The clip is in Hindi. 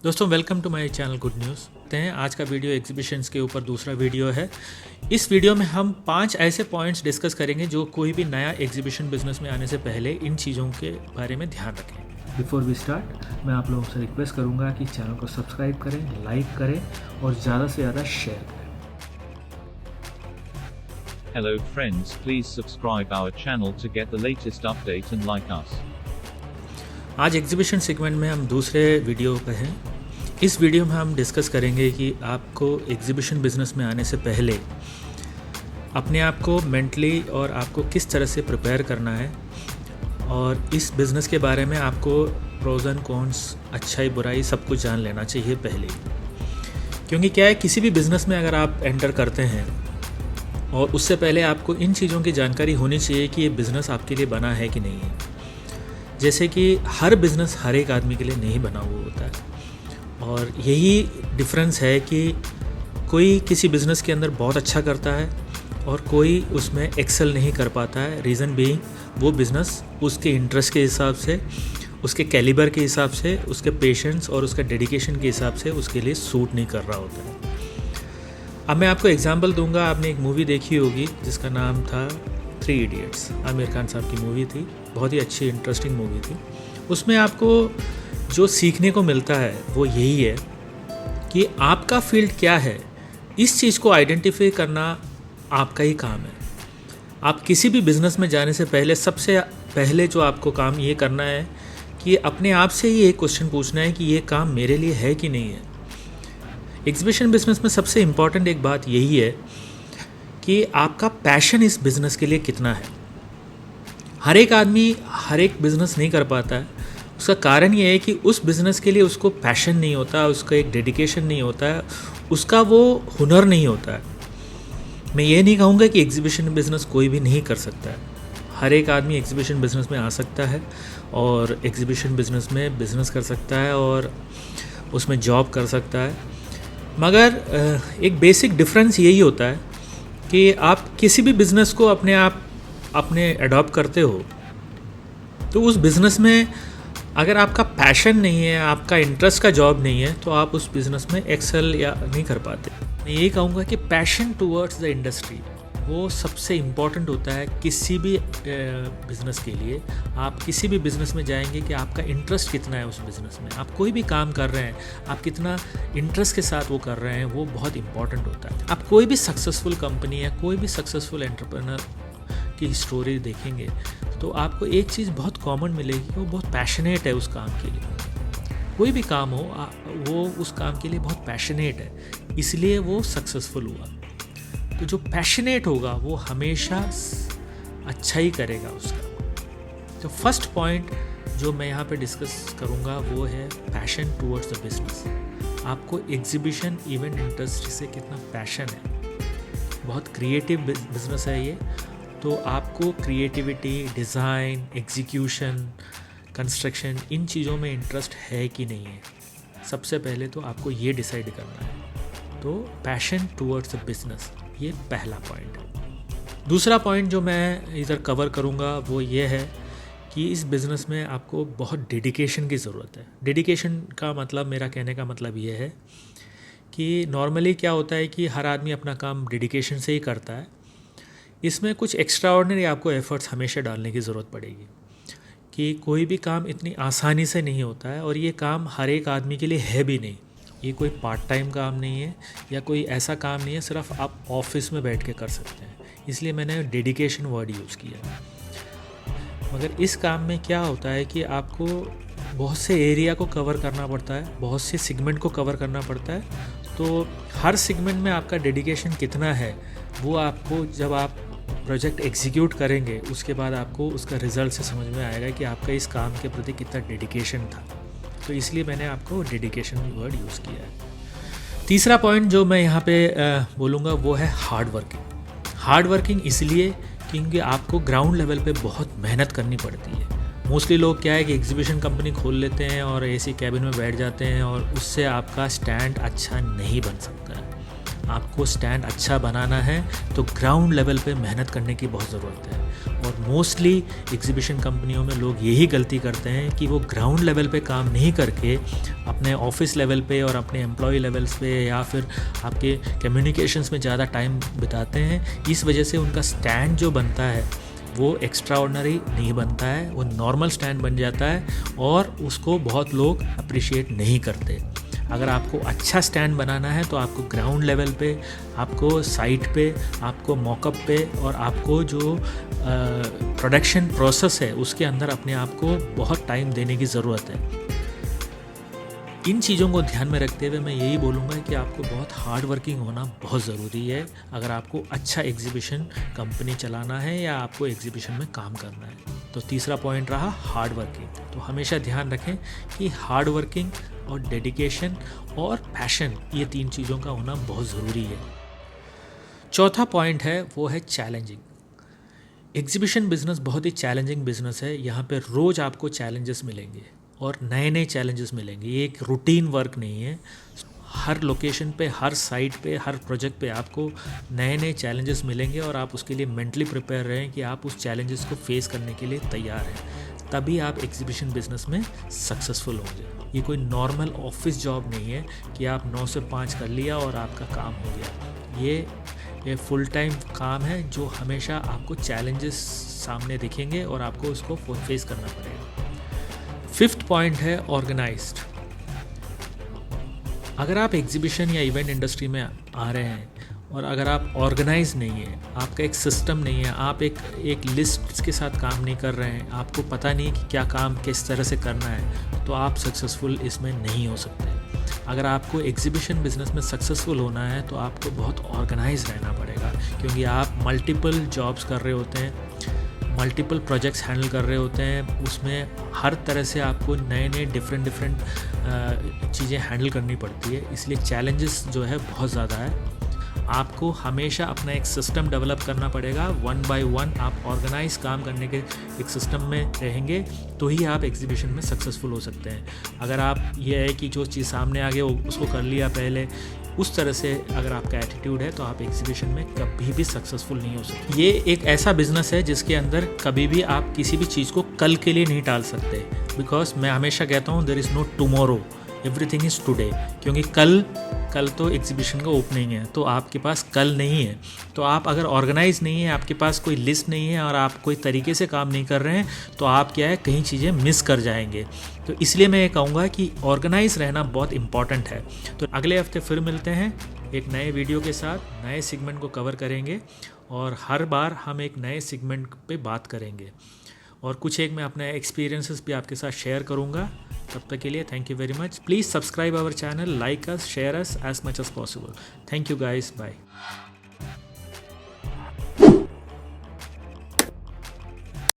दोस्तों welcome to my channel good news. आज का वीडियो एग्जीबिशंस के ऊपर दूसरा वीडियो है। इस वीडियो में हम 5 ऐसे पॉइंट्स डिस्कस करेंगे जो कोई भी नया एग्जीबिशन बिजनेस में आने से पहले इन चीज़ों के बारे में ध्यान रखें। बिफोर वी स्टार्ट मैं आप लोगों से रिक्वेस्ट करूंगा कि चैनल को सब्सक्राइब करें, लाइक करें और ज़्यादा से ज़्यादा शेयर करें। Hello friends, please subscribe our channel to get the latest update and like us. आज एग्जीबिशन सेगमेंट में हम दूसरे वीडियो पे हैं। इस वीडियो में हम डिस्कस करेंगे कि आपको एग्जीबिशन बिजनेस में आने से पहले अपने आप को मेंटली और आपको किस तरह से प्रिपेयर करना है, और इस बिज़नेस के बारे में आपको प्रोज एंड कॉन्स, अच्छाई बुराई सब कुछ जान लेना चाहिए पहले। क्योंकि क्या है, किसी भी बिज़नेस में अगर आप एंटर करते हैं और उससे पहले आपको इन चीज़ों की जानकारी होनी चाहिए कि ये बिज़नेस आपके लिए बना है कि नहीं है। जैसे कि हर बिज़नेस हर एक आदमी के लिए नहीं बना हुआ होता है, और यही डिफरेंस है कि कोई किसी बिज़नेस के अंदर बहुत अच्छा करता है और कोई उसमें एक्सेल नहीं कर पाता है। रीज़न बीइंग वो बिज़नेस उसके इंटरेस्ट के हिसाब से, उसके कैलिबर के हिसाब से, उसके पेशेंस और उसका डेडिकेशन के हिसाब से उसके लिए सूट नहीं कर रहा होता है। अब मैं आपको एग्जांपल दूंगा। आपने एक मूवी देखी होगी जिसका नाम था 3 इडियट्स। आमिर खान साहब की मूवी थी, बहुत ही अच्छी इंटरेस्टिंग मूवी थी। उसमें आपको जो सीखने को मिलता है वो यही है कि आपका फील्ड क्या है, इस चीज़ को आइडेंटिफाई करना आपका ही काम है। आप किसी भी बिज़नेस में जाने से पहले सबसे पहले जो आपको काम ये करना है कि अपने आप से ही एक क्वेश्चन पूछना है कि ये काम मेरे लिए है कि नहीं है। एग्जीबिशन बिज़नेस में सबसे इम्पॉर्टेंट एक बात यही है कि आपका पैशन इस बिज़नेस के लिए कितना है। हर एक आदमी हर एक बिज़नेस नहीं कर पाता है। उसका कारण ये है कि उस बिज़नेस के लिए उसको पैशन नहीं होता, उसका एक डेडिकेशन नहीं होता है, उसका वो हुनर नहीं होता है। मैं ये नहीं कहूँगा कि एग्जीबिशन बिज़नेस कोई भी नहीं कर सकता है। हर एक आदमी एग्जीबिशन बिज़नेस में आ सकता है और एग्जीबिशन बिज़नेस में बिज़नेस कर सकता है और उसमें जॉब कर सकता है। मगर एक बेसिक डिफरेंस यही होता है कि आप किसी भी बिज़नेस को अपने अडॉप्ट करते हो तो उस बिज़नेस में अगर आपका पैशन नहीं है, आपका इंटरेस्ट का जॉब नहीं है, तो आप उस बिज़नेस में एक्सेल या नहीं कर पाते। मैं यही कहूँगा कि पैशन टूवर्ड्स द इंडस्ट्री वो सबसे इम्पॉर्टेंट होता है किसी भी बिज़नेस के लिए। आप किसी भी बिज़नेस में जाएंगे कि आपका इंटरेस्ट कितना है उस बिज़नेस में। आप कोई भी काम कर रहे हैं, आप कितना इंटरेस्ट के साथ वो कर रहे हैं, वो बहुत इम्पॉर्टेंट होता है। आप कोई भी सक्सेसफुल कंपनी या कोई भी सक्सेसफुल एंटरप्रेन्योर की स्टोरी देखेंगे तो आपको एक चीज़ बहुत कॉमन मिलेगी कि वो बहुत पैशनेट है उस काम के लिए। कोई भी काम हो वो उस काम के लिए बहुत पैशनेट है, इसलिए वो सक्सेसफुल हुआ। तो जो पैशनेट होगा वो हमेशा अच्छा ही करेगा उसका। तो फर्स्ट पॉइंट जो मैं यहाँ पे डिस्कस करूँगा वो है पैशन टूवर्ड्स द बिजनेस। आपको एग्जीबिशन इवेंट इंडस्ट्री से कितना पैशन है। बहुत क्रिएटिव बिजनेस है ये, तो आपको क्रिएटिविटी, डिज़ाइन, एग्जीक्यूशन, कंस्ट्रक्शन, इन चीज़ों में इंटरेस्ट है कि नहीं है। सबसे पहले तो आपको ये डिसाइड करना है। तो पैशन टूवर्ड्स द बिजनेस, ये पहला पॉइंट है। दूसरा पॉइंट जो मैं इधर कवर करूँगा वो ये है कि इस बिज़नेस में आपको बहुत डेडिकेशन की ज़रूरत है। डेडिकेशन का मतलब, मेरा कहने का मतलब ये है कि नॉर्मली क्या होता है कि हर आदमी अपना काम डेडिकेशन से ही करता है। इसमें कुछ एक्स्ट्रा ऑर्डिनरी आपको एफ़र्ट्स हमेशा डालने की ज़रूरत पड़ेगी कि कोई भी काम इतनी आसानी से नहीं होता है, और ये काम हर एक आदमी के लिए है भी नहीं। ये कोई पार्ट टाइम काम नहीं है या कोई ऐसा काम नहीं है सिर्फ आप ऑफिस में बैठ के कर सकते हैं, इसलिए मैंने डेडिकेशन वर्ड यूज़ किया। मगर इस काम में क्या होता है कि आपको बहुत से एरिया को कवर करना पड़ता है, बहुत से सेगमेंट को कवर करना पड़ता है। तो हर सेगमेंट में आपका डेडिकेशन कितना है वो आपको, जब आप प्रोजेक्ट एग्जीक्यूट करेंगे उसके बाद आपको उसका रिज़ल्ट से समझ में आएगा कि आपका इस काम के प्रति कितना डेडिकेशन था। तो इसलिए मैंने आपको डेडिकेशन वर्ड यूज़ किया है। तीसरा पॉइंट जो मैं यहाँ पे बोलूँगा वो है हार्ड वर्किंग। हार्ड वर्किंग इसलिए क्योंकि आपको ग्राउंड लेवल पे बहुत मेहनत करनी पड़ती है। मोस्टली लोग क्या है कि एग्जीबिशन कंपनी खोल लेते हैं और एसी कैबिन में बैठ जाते हैं, और उससे आपका स्टैंड अच्छा नहीं बन सकता है। आपको स्टैंड अच्छा बनाना है तो ग्राउंड लेवल पे मेहनत करने की बहुत ज़रूरत है। और मोस्टली एग्जीबिशन कंपनियों में लोग यही गलती करते हैं कि वो ग्राउंड लेवल पे काम नहीं करके अपने ऑफिस लेवल पे और अपने एम्प्लॉय लेवल्स पे या फिर आपके कम्युनिकेशंस में ज़्यादा टाइम बिताते हैं। इस वजह से उनका स्टैंड जो बनता है वो एक्स्ट्रा ऑर्डिनरी नहीं बनता है, वो नॉर्मल स्टैंड बन जाता है और उसको बहुत लोग अप्रिशिएट नहीं करते। अगर आपको अच्छा स्टैंड बनाना है तो आपको ग्राउंड लेवल पे, आपको साइट पे, आपको मॉकअप पे और आपको जो प्रोडक्शन प्रोसेस है उसके अंदर अपने आप को बहुत टाइम देने की ज़रूरत है। इन चीज़ों को ध्यान में रखते हुए मैं यही बोलूँगा कि आपको बहुत हार्ड वर्किंग होना बहुत ज़रूरी है अगर आपको अच्छा एग्जीबिशन कंपनी चलाना है या आपको एग्जीबिशन में काम करना है। तो तीसरा पॉइंट रहा हार्ड वर्किंग। तो हमेशा ध्यान रखें कि हार्ड वर्किंग और डेडिकेशन और पैशन, ये 3 चीज़ों का होना बहुत ज़रूरी है। चौथा पॉइंट है वो है चैलेंजिंग। एग्जीबिशन बिजनेस बहुत ही चैलेंजिंग बिजनेस है। यहाँ पे रोज़ आपको चैलेंजेस मिलेंगे और नए नए चैलेंजेस मिलेंगे। ये एक रूटीन वर्क नहीं है। हर लोकेशन पे, हर साइट पे, हर प्रोजेक्ट पे आपको नए नए चैलेंजेस मिलेंगे और आप उसके लिए मेंटली प्रिपेयर रहें कि आप उस चैलेंजेस को फेस करने के लिए तैयार हैं। तभी आप एग्जीबिशन बिजनेस में सक्सेसफुल होंगे। ये कोई नॉर्मल ऑफिस जॉब नहीं है कि आप 9 से 5 कर लिया और आपका काम हो गया। ये फुल टाइम काम है जो हमेशा आपको चैलेंजेस सामने दिखेंगे और आपको उसको फेस करना पड़ेगा। 5th पॉइंट है ऑर्गेनाइज्ड। अगर आप एग्जीबिशन या इवेंट इंडस्ट्री में आ रहे हैं और अगर आप ऑर्गेनाइज नहीं है, आपका एक सिस्टम नहीं है, आप एक लिस्ट के साथ काम नहीं कर रहे हैं, आपको पता नहीं कि क्या काम किस तरह से करना है, तो आप सक्सेसफुल इसमें नहीं हो सकते। अगर आपको एग्जीबिशन बिजनेस में सक्सेसफुल होना है तो आपको बहुत ऑर्गेनाइज रहना पड़ेगा, क्योंकि आप मल्टीपल जॉब्स कर रहे होते हैं, मल्टीपल प्रोजेक्ट्स हैंडल कर रहे होते हैं। उसमें हर तरह से आपको नए नए डिफरेंट चीज़ें हैंडल करनी पड़ती है, इसलिए चैलेंजेस जो है बहुत ज़्यादा है। आपको हमेशा अपना एक सिस्टम डेवलप करना पड़ेगा। 1 by 1 आप ऑर्गेनाइज काम करने के एक सिस्टम में रहेंगे तो ही आप एग्जीबिशन में सक्सेसफुल हो सकते हैं। अगर आप ये है कि जो चीज़ सामने आ गया उसको कर लिया पहले, उस तरह से अगर आपका एटीट्यूड है तो आप एग्जीबिशन में कभी भी सक्सेसफुल नहीं हो सकते। ये एक ऐसा बिजनेस है जिसके अंदर कभी भी आप किसी भी चीज़ को कल के लिए नहीं टाल सकते, बिकॉज मैं हमेशा कहता हूँ there is no tomorrow, everything is today. क्योंकि कल तो एग्जीबिशन का ओपनिंग है, तो आपके पास कल नहीं है। तो आप अगर ऑर्गेनाइज नहीं है, आपके पास कोई लिस्ट नहीं है और आप कोई तरीके से काम नहीं कर रहे हैं, तो आप क्या है कहीं चीज़ें मिस कर जाएंगे। तो इसलिए मैं ये कहूँगा कि ऑर्गेनाइज रहना बहुत इंपॉर्टेंट है। तो अगले हफ्ते फिर मिलते हैं एक नए वीडियो के साथ, नए सेगमेंट को कवर करेंगे और हर बार हम एक नए सेगमेंट पे बात करेंगे और कुछ एक मैं अपने एक्सपीरियंसेस भी आपके साथ शेयर करूँगा। तब तक के लिए thank you very much. Please subscribe our channel, like us, share us as much as possible. Thank you guys. Bye.